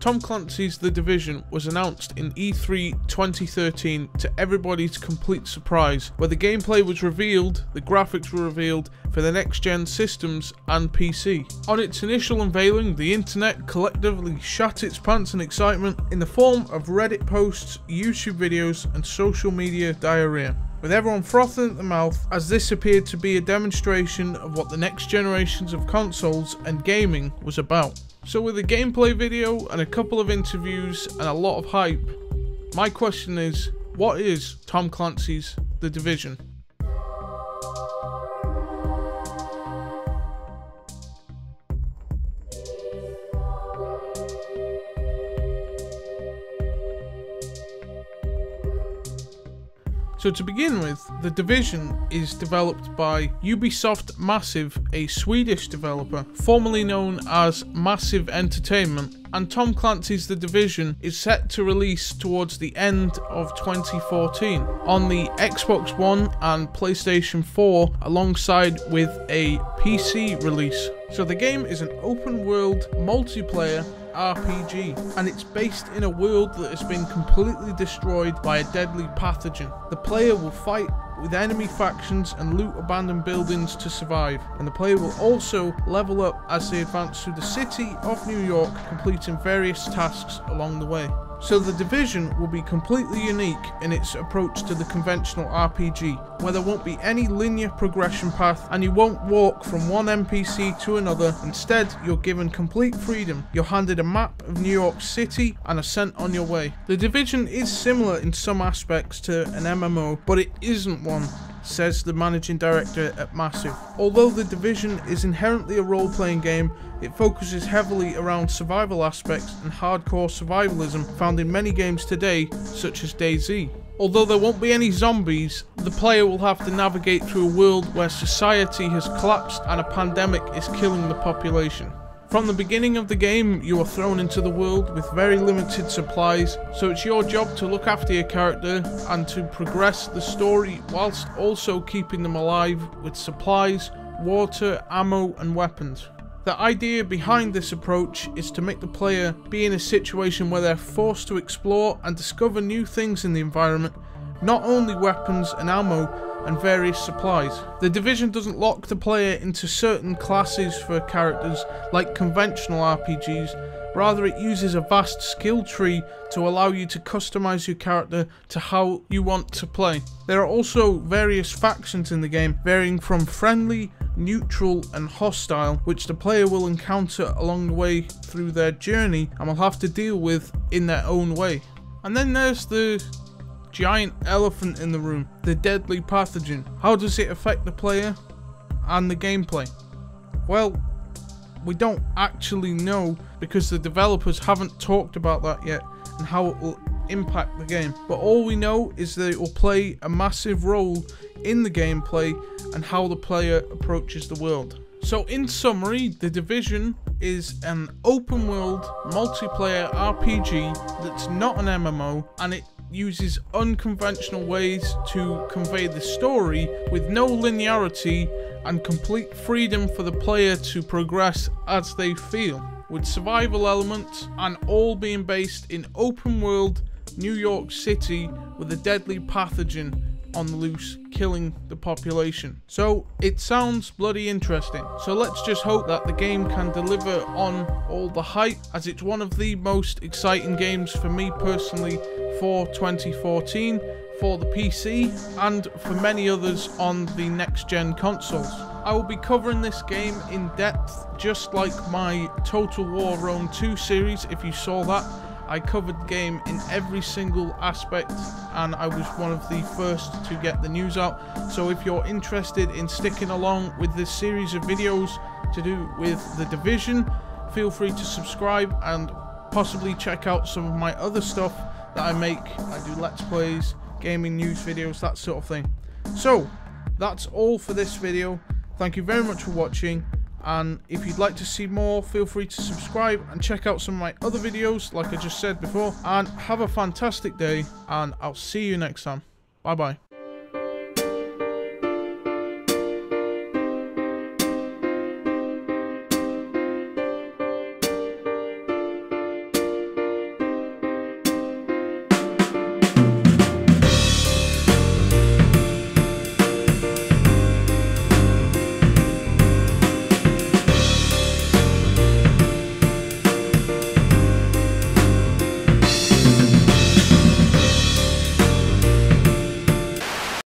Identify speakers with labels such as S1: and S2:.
S1: Tom Clancy's The Division was announced in E3 2013 to everybody's complete surprise, where the gameplay was revealed, the graphics were revealed for the next-gen systems and PC. On its initial unveiling, the internet collectively shat its pants in excitement in the form of Reddit posts, YouTube videos, and social media diarrhea, with everyone frothing at the mouth as this appeared to be a demonstration of what the next generations of consoles and gaming was about. So with a gameplay video and a couple of interviews and a lot of hype, my question is, what is Tom Clancy's The Division? So to begin with, The Division is developed by Ubisoft Massive, a Swedish developer, formerly known as Massive Entertainment, and Tom Clancy's The Division is set to release towards the end of 2014 on the Xbox One and PlayStation 4 alongside with a PC release. So the game is an open world multiplayer RPG, and it's based in a world that has been completely destroyed by a deadly pathogen. The player will fight with enemy factions and loot abandoned buildings to survive, and the player will also level up as they advance through the city of New York, completing various tasks along the way. So The Division will be completely unique in its approach to the conventional RPG, where there won't be any linear progression path and you won't walk from one NPC to another. Instead, you're given complete freedom. You're handed a map of New York City and are sent on your way. The Division is similar in some aspects to an MMO, but it isn't one, says the managing director at Massive. Although The Division is inherently a role-playing game, it focuses heavily around survival aspects and hardcore survivalism found in many games today, such as DayZ. Although there won't be any zombies, the player will have to navigate through a world where society has collapsed and a pandemic is killing the population. From the beginning of the game, you are thrown into the world with very limited supplies, so it's your job to look after your character and to progress the story whilst also keeping them alive with supplies, water, ammo and weapons. The idea behind this approach is to make the player be in a situation where they're forced to explore and discover new things in the environment, not only weapons and ammo and various supplies. The Division doesn't lock the player into certain classes for characters like conventional RPGs, rather it uses a vast skill tree to allow you to customize your character to how you want to play. There are also various factions in the game, varying from friendly, neutral and hostile, which the player will encounter along the way through their journey and will have to deal with in their own way. And then there's the giant elephant in the room, the deadly pathogen. How does it affect the player and the gameplay? Well, we don't actually know because the developers haven't talked about that yet and how it will impact the game. But all we know is that it will play a massive role in the gameplay and how the player approaches the world. So in summary, The Division is an open world multiplayer RPG that's not an MMO, and it uses unconventional ways to convey the story with no linearity and complete freedom for the player to progress as they feel, with survival elements and all being based in open world New York City with a deadly pathogen on the loose, killing the population. So it sounds bloody interesting. So let's just hope that the game can deliver on all the hype, as it's one of the most exciting games for me personally for 2014, for the PC and for many others on the next gen consoles. I will be covering this game in depth, just like my Total War Rome 2 series. If you saw that, I covered the game in every single aspect and I was one of the first to get the news out. So if you're interested in sticking along with this series of videos to do with The Division, feel free to subscribe and possibly check out some of my other stuff that I make. I do Let's Plays, gaming news videos, that sort of thing. So that's all for this video. Thank you very much for watching. And if you'd like to see more, feel free to subscribe and check out some of my other videos like I just said before. And have a fantastic day, and I'll see you next time. Bye bye.